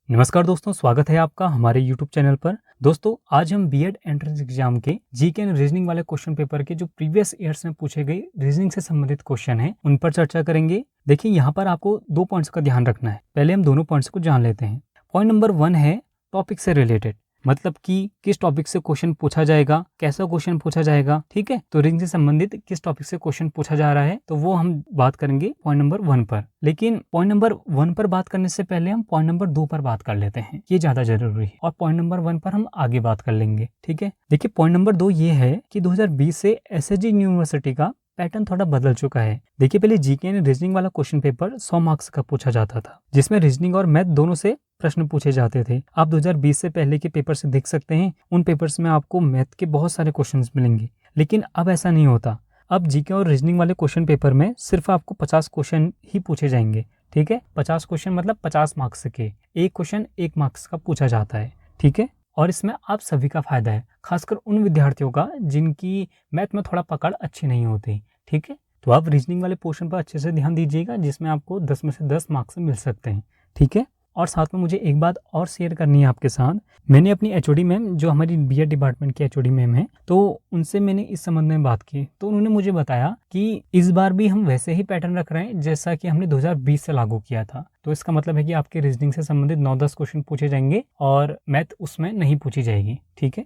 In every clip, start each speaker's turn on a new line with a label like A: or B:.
A: नमस्कार दोस्तों, स्वागत है आपका हमारे YouTube चैनल पर। दोस्तों, आज हम बीएड एंट्रेंस एग्जाम के जीके एंड रीजनिंग वाले क्वेश्चन पेपर के जो प्रीवियस ईयर्स में पूछे गए रीजनिंग से संबंधित क्वेश्चन हैं, उन पर चर्चा करेंगे। देखिए, यहाँ पर आपको 2 पॉइंट्स का ध्यान रखना है। पहले हम दोनों पॉइंट्स को जान लेते हैं। पॉइंट नंबर 1 है टॉपिक से रिलेटेड, मतलब कि किस टॉपिक से क्वेश्चन पूछा जाएगा, कैसा क्वेश्चन पूछा जाएगा। ठीक है, तो रीजनिंग से संबंधित किस टॉपिक से क्वेश्चन पूछा जा रहा है, तो वो हम बात करेंगे पॉइंट नंबर 1 पर। लेकिन पॉइंट नंबर 1 पर बात करने से पहले हम पॉइंट नंबर 2 पर बात कर लेते हैं, ये ज्यादा जरूरी है। और पॉइंट नंबर 1 पर हम आगे बात कर लेंगे। ठीक है, देखिए पॉइंट नंबर 2 ये है कि 2020 से एसएसजी यूनिवर्सिटी का पैटर्न थोड़ा बदल चुका है। देखिए, पहले जीके एंड रीजनिंग वाला क्वेश्चन पेपर 100 मार्क्स का पूछा जाता था, जिसमें रीजनिंग और मैथ दोनों से प्रश्न पूछे जाते थे। आप 2020 से पहले के पेपर से देख सकते हैं, उन पेपर्स में आपको मैथ के बहुत सारे क्वेश्चंस मिलेंगे। लेकिन अब ऐसा नहीं होता। अब जीके और रीजनिंग वाले क्वेश्चन पेपर में सिर्फ आपको 50 क्वेश्चन ही पूछे जाएंगे। ठीक है, 50 क्वेश्चन मतलब 50 मार्क्स के, एक क्वेश्चन 1 मार्क्स का पूछा जाता है। ठीक है, और इसमें आप सभी का फायदा है, खासकर उन विद्यार्थियों का जिनकी मैथ में थोड़ा पकड़ अच्छी नहीं होती। ठीक है, तो आप रीजनिंग वाले पोर्शन पर अच्छे से ध्यान दीजिएगा, जिसमें आपको 10 में से 10 मार्क्स मिल सकते हैं। ठीक है, और साथ में मुझे एक बात और शेयर करनी है आपके साथ। मैंने अपनी एचओडी मैम, जो हमारी बीएड डिपार्टमेंट की एचओडी मैम है, तो उनसे मैंने इस संबंध में बात की, तो उन्होंने मुझे बताया कि इस बार भी हम वैसे ही पैटर्न रख रहे हैं जैसा कि हमने 2020 से लागू किया था। तो इसका मतलब है कि आपके रीजनिंग से संबंधित 9-10 क्वेश्चन पूछे जाएंगे और मैथ उसमें नहीं पूछी जाएगी। ठीक है,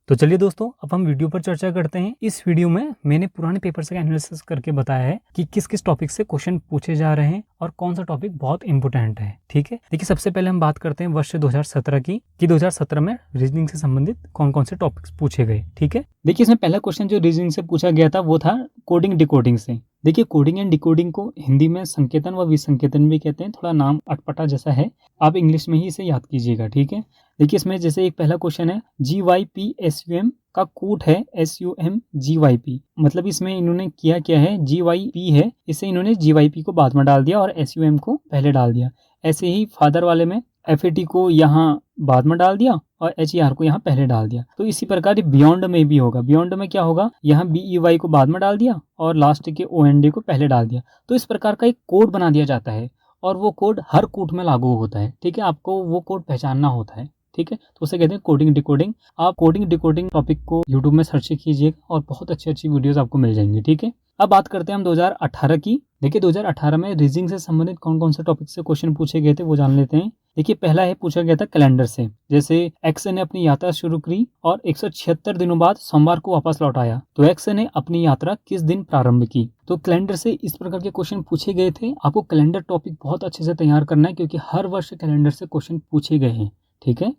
A: तो चलिए दोस्तों, अब हम वीडियो पर चर्चा करते हैं। इस वीडियो में मैंने पुराने पेपर से एनालिसिस करके बताया है कि किस किस टॉपिक से क्वेश्चन पूछे जा रहे हैं और कौन सा टॉपिक बहुत इंपॉर्टेंट है। ठीक है, देखिए सबसे पहले हम बात करते हैं वर्ष 2017 की, कि 2017 में रीजनिंग से संबंधित कौन कौन से टॉपिक्स पूछे गए। ठीक है, देखिए इसमें पहला क्वेश्चन जो रीजनिंग से पूछा गया था वो था कोडिंग डिकोडिंग से। देखिए, कोडिंग एंड डिकोडिंग को हिंदी में संकेतन व विसंकेतन भी कहते हैं। थोड़ा नाम अटपटा जैसा है, आप इंग्लिश में ही इसे याद कीजिएगा। ठीक है, देखिए इसमें जैसे एक पहला क्वेश्चन है GYPSUM का कूट है SUMGYP, मतलब इसमें इन्होंने किया क्या है, GYP है, इसे इन्होंने GYP को बाद में डाल दिया और SUM को पहले डाल दिया। ऐसे ही फादर वाले में FAT को यहाँ बाद में डाल दिया और HER को यहाँ पहले डाल दिया। तो इसी प्रकार बियॉन्ड में भी होगा। बियॉन्ड में क्या होगा, यहाँ BEY को बाद में डाल दिया और लास्ट के OND को पहले डाल दिया। तो इस प्रकार का एक कोड बना दिया जाता है और वो कोड हर कूट में लागू होता है। ठीक है, आपको वो कोड पहचानना होता है। ठीक है, तो उसे कहते हैं कोडिंग डिकोडिंग। आप कोडिंग डिकोडिंग टॉपिक को यूट्यूब में सर्च कीजिएगा और बहुत अच्छी अच्छी वीडियोस आपको मिल जाएंगी। ठीक है, अब बात करते हैं हम 2018 की। देखिए 2018 में रीजनिंग से संबंधित कौन कौन से टॉपिक से क्वेश्चन पूछे गए थे वो जान लेते हैं। देखिए पहला है पूछा गया था कैलेंडर से। जैसे एक्स ने अपनी यात्रा शुरू की और 176 दिनों बाद सोमवार को वापस लौट आया, तो एक्स ने अपनी यात्रा किस दिन प्रारंभ की। तो कैलेंडर से इस प्रकार के क्वेश्चन पूछे गए थे। आपको कैलेंडर टॉपिक बहुत अच्छे से तैयार करना है, क्योंकि हर वर्ष कैलेंडर से क्वेश्चन पूछे गए हैं। ठीक है,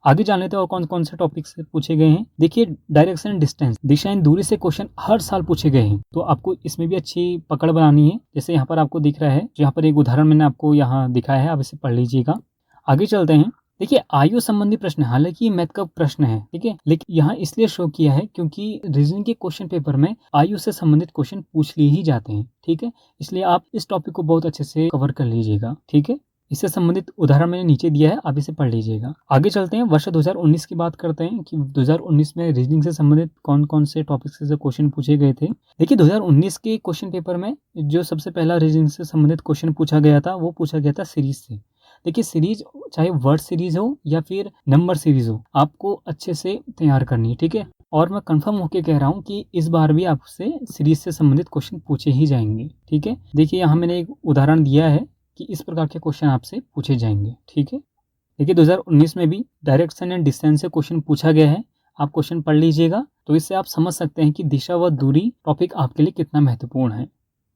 A: आगे जान लेते हैं और कौन कौन से टॉपिक से पूछे गए हैं। देखिए direction and distance, Disha and दूरी से क्वेश्चन हर साल पूछे गए हैं, तो आपको इसमें भी अच्छी पकड़ बनानी है। जैसे यहाँ पर आपको दिख रहा है, यहाँ पर एक उदाहरण मैंने आपको यहाँ दिखाया है, आप इसे पढ़ लीजिएगा। आगे चलते हैं। देखिए आयु संबंधी प्रश्न, हालांकि मैथ का प्रश्न है, ठीक है, लेकिन यहाँ इसलिए शो किया है क्योंकि रीजनिंग के क्वेश्चन पेपर में आयु से संबंधित क्वेश्चन पूछ लिए ही जाते हैं। ठीक है, इसलिए आप इस टॉपिक को बहुत अच्छे से कवर कर लीजिएगा। ठीक है, इससे संबंधित उदाहरण मैंने नीचे दिया है, आप इसे पढ़ लीजिएगा। आगे चलते हैं, वर्ष 2019 की बात करते हैं कि 2019 में रीजनिंग से संबंधित कौन कौन से टॉपिक से क्वेश्चन पूछे गए थे। देखिए 2019 के क्वेश्चन पेपर में जो सबसे पहला रीजनिंग से संबंधित क्वेश्चन पूछा गया था वो पूछा गया था सीरीज से। देखिए सीरीज चाहे वर्ड सीरीज हो या फिर नंबर सीरीज हो, आपको अच्छे से तैयार करनी है। ठीक है, और मैं कंफर्म होकर कह रहा हूँ कि इस बार भी आपसे सीरीज से संबंधित क्वेश्चन पूछे ही जाएंगे। ठीक है, देखिए यहाँ मैंने एक उदाहरण दिया है कि इस प्रकार के क्वेश्चन आपसे पूछे जाएंगे। ठीक है, देखिए 2019 में भी डायरेक्शन एंड डिस्टेंस से क्वेश्चन पूछा गया है, आप क्वेश्चन पढ़ लीजिएगा, तो इससे आप समझ सकते हैं कि दिशा व दूरी टॉपिक आपके लिए कितना महत्वपूर्ण है।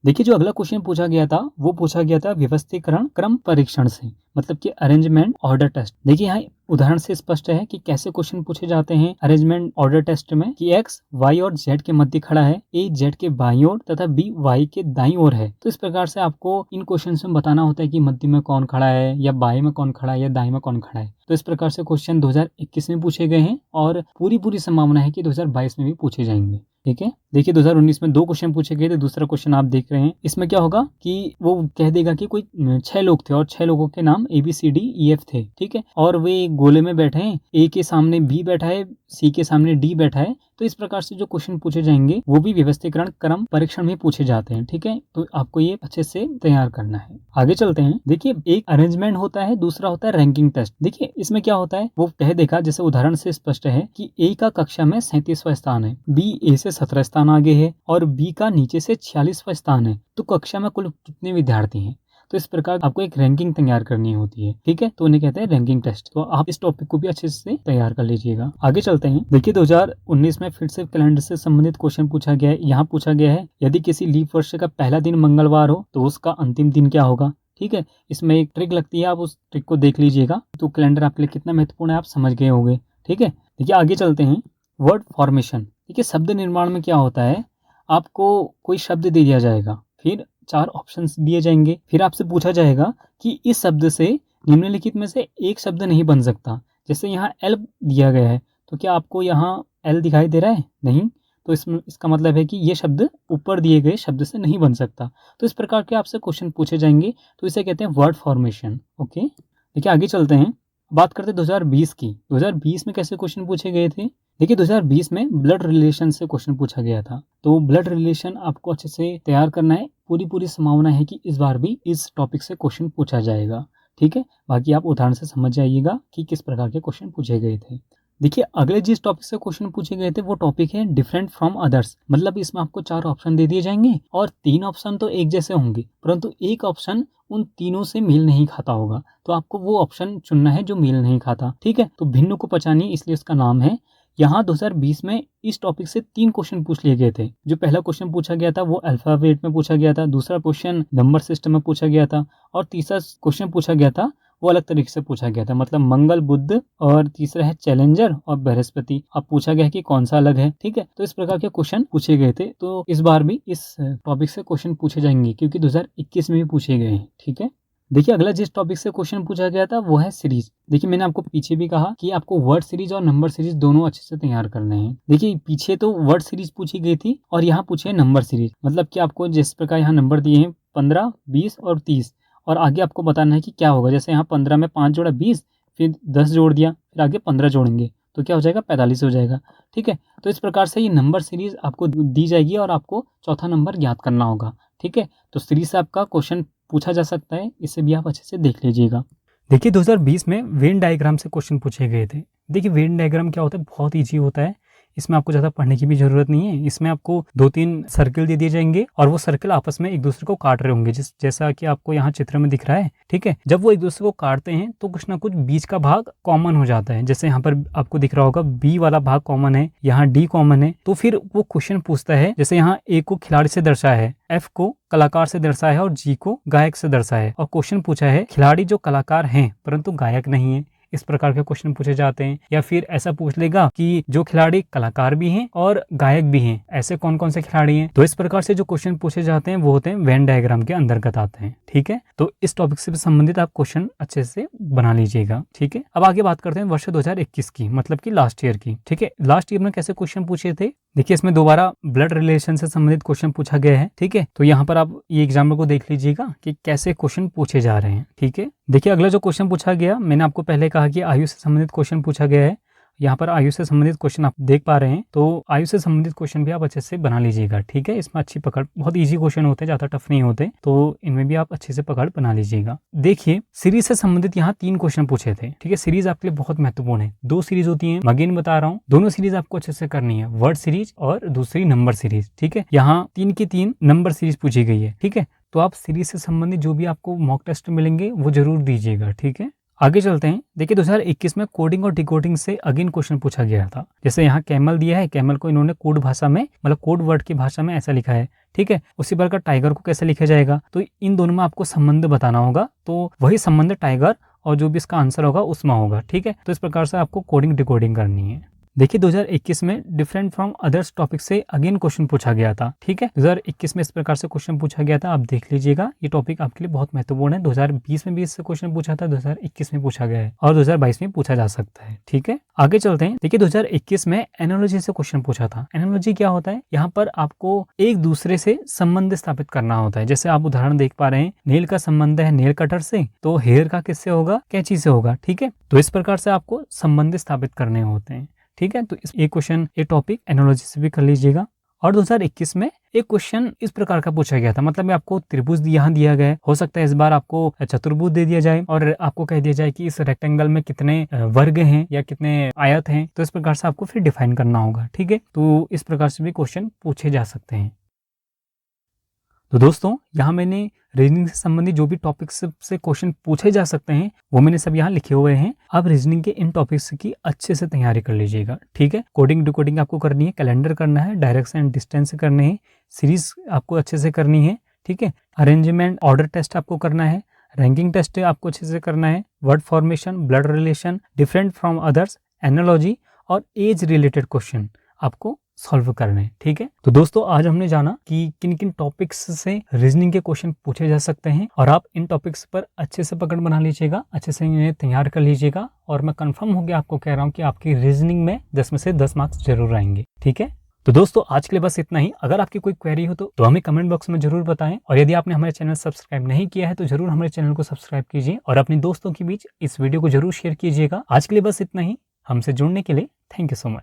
A: देखिए जो अगला क्वेश्चन पूछा गया था वो पूछा गया था व्यवस्थीकरण क्रम परीक्षण से, मतलब कि अरेंजमेंट ऑर्डर टेस्ट। देखिए यहाँ उदाहरण से स्पष्ट है कि कैसे क्वेश्चन पूछे जाते हैं अरेंजमेंट ऑर्डर टेस्ट में, कि एक्स वाई और जेड के मध्य खड़ा है, ए जेड के बाईं ओर तथा बी वाई के दाईं ओर है। तो इस प्रकार से आपको इन क्वेश्चन में बताना होता है कि मध्य में कौन खड़ा है, या बाएं में कौन खड़ा है, या दाएं में कौन खड़ा है। तो इस प्रकार से क्वेश्चन 2021 में पूछे गए हैं और पूरी संभावना है कि 2022 में भी पूछे जाएंगे। ठीक है, देखिए 2019 में 2 क्वेश्चन पूछे गए थे, दूसरा क्वेश्चन आप देख रहे हैं। इसमें क्या होगा कि वो कह देगा कि कोई 6 लोग थे और 6 लोगों के नाम ABCDEF थे। ठीक है, और वे गोले में बैठे हैं, ए के सामने बी बैठा है, सी के सामने डी बैठा है, तो इस प्रकार से जो क्वेश्चन पूछे जाएंगे वो भी व्यवस्थीकरण क्रम परीक्षण में पूछे जाते हैं। ठीक है, तो आपको ये अच्छे से तैयार करना है। आगे चलते हैं। देखिए, एक अरेंजमेंट होता है, दूसरा होता है रैंकिंग टेस्ट। देखिए इसमें क्या होता है वो कह देखा, जैसे उदाहरण से स्पष्ट है कि ए का कक्षा में 37वां स्थान है, बी ए से 17 स्थान आगे है और बी का नीचे से 46वां स्थान है, तो कक्षा में कुल कितने विद्यार्थी हैं। तो इस प्रकार आपको एक रैंकिंग तैयार करनी होती है। ठीक है, तो उन्हें कहते हैं रैंकिंग टेस्ट। तो आप इस टॉपिक को भी अच्छे से तैयार कर लीजिएगा। आगे चलते हैं। देखिए 2019 में फिर से कैलेंडर से संबंधित क्वेश्चन पूछा गया है। यहाँ पूछा गया है यदि किसी लीप वर्ष का पहला दिन मंगलवार हो तो उसका अंतिम दिन क्या होगा। ठीक है, इसमें एक ट्रिक लगती है, आप उस ट्रिक को देख लीजिएगा तो कैलेंडर आपके लिए कितना महत्वपूर्ण है आप समझ गए होंगे। ठीक है, देखिए आगे चलते हैं। Word formation. देखिए शब्द निर्माण में क्या होता है, आपको कोई शब्द दे दिया जाएगा, फिर 4 ऑप्शंस दिए जाएंगे, फिर आपसे पूछा जाएगा कि इस शब्द से निम्नलिखित में से एक शब्द नहीं बन सकता। जैसे यहाँ एल दिया गया है, तो क्या आपको यहाँ एल दिखाई दे रहा है? नहीं, तो इसका मतलब है कि ये शब्द ऊपर दिए गए शब्द से नहीं बन सकता। तो इस प्रकार के आपसे क्वेश्चन पूछे जाएंगे, तो इसे कहते हैं वर्ड फॉर्मेशन। ओके, देखिए आगे चलते हैं। बात करते हैं 2020 की। 2020 में कैसे क्वेश्चन पूछे गए थे। देखिए 2020 में ब्लड रिलेशन से क्वेश्चन पूछा गया था, तो ब्लड रिलेशन आपको अच्छे से तैयार करना है। पूरी संभावना है कि इस बार भी इस टॉपिक से क्वेश्चन पूछा जाएगा। ठीक है, बाकी आप उदाहरण से समझ जाइएगा कि किस प्रकार के क्वेश्चन पूछे गए थे। देखिए अगले जिस टॉपिक से क्वेश्चन पूछे गए थे वो टॉपिक है डिफरेंट फ्रॉम अदर्स। मतलब इसमें आपको 4 ऑप्शन दे दिए जाएंगे और 3 ऑप्शन तो एक जैसे होंगे, परंतु एक ऑप्शन उन तीनों से मेल नहीं खाता होगा, तो आपको वो ऑप्शन चुनना है जो मेल नहीं खाता। ठीक है, तो भिन्न को पहचानिए, इसलिए इसका नाम है। यहाँ 2020 में इस टॉपिक से 3 क्वेश्चन पूछ लिए गए थे। जो पहला क्वेश्चन पूछा गया था वो अल्फाबेट में पूछा गया था, दूसरा क्वेश्चन नंबर सिस्टम में पूछा गया था और तीसरा क्वेश्चन पूछा गया था वो अलग तरीके से पूछा गया था, मतलब मंगल, बुध और तीसरा है चैलेंजर और बृहस्पति। अब पूछा गया कि कौन सा अलग है। ठीक है, तो इस प्रकार के क्वेश्चन पूछे गए थे। तो इस बार भी इस टॉपिक से क्वेश्चन पूछे जाएंगे क्योंकि 2021 में भी पूछे गए हैं। ठीक है, देखिए अगला जिस टॉपिक से क्वेश्चन पूछा गया था वो है सीरीज। देखिए मैंने आपको पीछे भी कहा कि आपको वर्ड सीरीज और नंबर सीरीज दोनों अच्छे से तैयार करने हैं। देखिए पीछे तो वर्ड सीरीज पूछी गई थी और यहाँ पूछे नंबर सीरीज। मतलब कि आपको जिस प्रकार यहाँ नंबर दिए हैं 15, 20 और 30 और आगे आपको बताना है कि क्या होगा। जैसे यहाँ 15 में 5 जोड़ा 20, फिर 10 जोड़ दिया, फिर आगे 15 जोड़ेंगे तो क्या हो जाएगा 45 हो जाएगा। ठीक है, तो इस प्रकार से ये नंबर सीरीज आपको दी जाएगी और आपको चौथा नंबर ज्ञात करना होगा। ठीक है, तो सीरीज से आपका क्वेश्चन पूछा जा सकता है, इसे भी आप अच्छे से देख लीजिएगा। देखिए 2020 में वेन डायग्राम से क्वेश्चन पूछे गए थे। देखिए वेन डायग्राम क्या होता है, बहुत ईजी होता है, इसमें आपको ज़्यादा पढ़ने की भी जरूरत नहीं है। इसमें आपको 2-3 सर्किल दे दिए जाएंगे और वो सर्किल आपस में एक दूसरे को काट रहे होंगे, जैसा कि आपको यहाँ चित्र में दिख रहा है। ठीक है, जब वो एक दूसरे को काटते हैं तो कुछ ना कुछ बीच का भाग कॉमन हो जाता है। जैसे यहाँ पर आपको दिख रहा होगा बी वाला भाग कॉमन है, यहाँ डी कॉमन है। तो फिर वो क्वेश्चन पूछता है, जैसे यहाँ ए को खिलाड़ी से दर्शाया है, एफ को कलाकार से दर्शाया है और जी को गायक से दर्शाया है। और क्वेश्चन पूछा है खिलाड़ी जो कलाकार हैं परंतु गायक नहीं है। इस प्रकार के क्वेश्चन पूछे जाते हैं। या फिर ऐसा पूछ लेगा कि जो खिलाड़ी कलाकार भी हैं और गायक भी हैं, ऐसे कौन कौन से खिलाड़ी हैं। तो इस प्रकार से जो क्वेश्चन पूछे जाते हैं वो होते हैं वेन डायग्राम के अंतर्गत आते हैं। ठीक है, तो इस टॉपिक से संबंधित आप क्वेश्चन अच्छे से बना लीजिएगा। ठीक है, अब आगे बात करते हैं वर्ष 2021 की, मतलब कि लास्ट ईयर की। ठीक है, लास्ट ईयर में कैसे क्वेश्चन पूछे थे। देखिए इसमें दोबारा ब्लड रिलेशन से संबंधित क्वेश्चन पूछा गया है। ठीक है, तो यहाँ पर आप ये एग्जाम्पल को देख लीजिएगा कि कैसे क्वेश्चन पूछे जा रहे हैं। ठीक है, देखिए अगला जो क्वेश्चन पूछा गया, मैंने आपको पहले कहा कि आयु से संबंधित क्वेश्चन पूछा गया है। यहाँ पर आयु से संबंधित क्वेश्चन आप देख पा रहे हैं, तो आयु से संबंधित क्वेश्चन भी आप अच्छे से बना लीजिएगा। ठीक है, इसमें अच्छी पकड़, बहुत इजी क्वेश्चन होते हैं, ज्यादा टफ नहीं होते, तो इनमें भी आप अच्छे से पकड़ बना लीजिएगा। देखिए सीरीज से संबंधित यहाँ 3 क्वेश्चन पूछे थे। ठीक है, सीरीज आपके लिए बहुत महत्वपूर्ण है। 2 सीरीज होती है, अगेन बता रहा हूँ, दोनों सीरीज आपको अच्छे से करनी है, वर्ड सीरीज और दूसरी नंबर सीरीज। ठीक है, यहाँ 3 की 3 नंबर सीरीज पूछी गई है। ठीक है, तो आप सीरीज से संबंधित जो भी आपको मॉक टेस्ट मिलेंगे वो जरूर दीजिएगा। ठीक है, आगे चलते हैं। देखिए 2021 में कोडिंग और डिकोडिंग से अगेन क्वेश्चन पूछा गया था। जैसे यहाँ कैमल दिया है, कैमल को इन्होंने कोड भाषा में, मतलब कोड वर्ड की भाषा में ऐसा लिखा है। ठीक है, उसी प्रकार टाइगर को कैसे लिखा जाएगा, तो इन दोनों में आपको संबंध बताना होगा, तो वही संबंध टाइगर और जो भी इसका आंसर होगा उसमें होगा। ठीक है, तो इस प्रकार से आपको कोडिंग डिकोडिंग करनी है। देखिए 2021 में डिफरेंट फ्रॉम अदर्स टॉपिक से अगेन क्वेश्चन पूछा गया था। ठीक है, 2021 में इस प्रकार से क्वेश्चन पूछा गया था, आप देख लीजिएगा, ये टॉपिक आपके लिए बहुत महत्वपूर्ण है। 2020 में भी इससे क्वेश्चन पूछा था, 2021 में पूछा गया है और 2022 में पूछा जा सकता है। ठीक है, आगे चलते हैं। देखिए 2021 में एनालॉजी से क्वेश्चन पूछा था। एनालॉजी क्या होता है, यहाँ पर आपको एक दूसरे से संबंध स्थापित करना होता है। जैसे आप उदाहरण देख पा रहे हैं, नेल का संबंध है नेल कटर से, तो हेयर का किससे होगा, कैंची से होगा। ठीक है, तो इस प्रकार से आपको संबंध स्थापित करने होते हैं। ठीक है, तो ये क्वेश्चन, ये टॉपिक एनालॉजी से भी कर लीजिएगा। और 2021 में एक क्वेश्चन इस प्रकार का पूछा गया था, मतलब आपको त्रिभुज यहाँ दिया गया है, हो सकता है इस बार आपको चतुर्भुज दे दिया जाए और आपको कह दिया जाए कि इस रेक्टेंगल में कितने वर्ग हैं या कितने आयत हैं, तो इस प्रकार से आपको फिर डिफाइन करना होगा। ठीक है, तो इस प्रकार से भी क्वेश्चन पूछे जा सकते हैं। तो दोस्तों यहाँ मैंने रीजनिंग से संबंधित जो भी टॉपिक्स से क्वेश्चन पूछे जा सकते हैं वो मैंने सब यहाँ लिखे हुए हैं। अब रीजनिंग के इन टॉपिक्स की अच्छे से तैयारी कर लीजिएगा। ठीक है, कोडिंग डिकोडिंग आपको करनी है, कैलेंडर करना है, डायरेक्शन एंड डिस्टेंस करने हैं, सीरीज आपको अच्छे से करनी है। ठीक है, अरेंजमेंट ऑर्डर टेस्ट आपको करना है, रैंकिंग टेस्ट आपको अच्छे से करना है, word formation, blood relation, different from others, analogy और एज रिलेटेड क्वेश्चन आपको सॉल्व करने हैं। ठीक है, तो दोस्तों आज हमने जाना कि किन किन टॉपिक्स से रीजनिंग के क्वेश्चन पूछे जा सकते हैं और आप इन टॉपिक्स पर अच्छे से पकड़ बना लीजिएगा, अच्छे से इन्हें तैयार कर लीजिएगा और मैं कंफर्म हो गया आपको कह रहा हूँ कि आपकी रीजनिंग में 10 में से 10 मार्क्स जरूर आएंगे। ठीक है, तो दोस्तों आज के लिए बस इतना ही। अगर आपकी कोई क्वेरी हो तो हमें कमेंट बॉक्स में जरूर बताएं और यदि आपने हमारे चैनल सब्सक्राइब नहीं किया है तो जरूर हमारे चैनल को सब्सक्राइब कीजिए और अपने दोस्तों के बीच इस वीडियो को जरूर शेयर कीजिएगा। आज के लिए बस इतना ही। हमसे जुड़ने के लिए थैंक यू सो मच।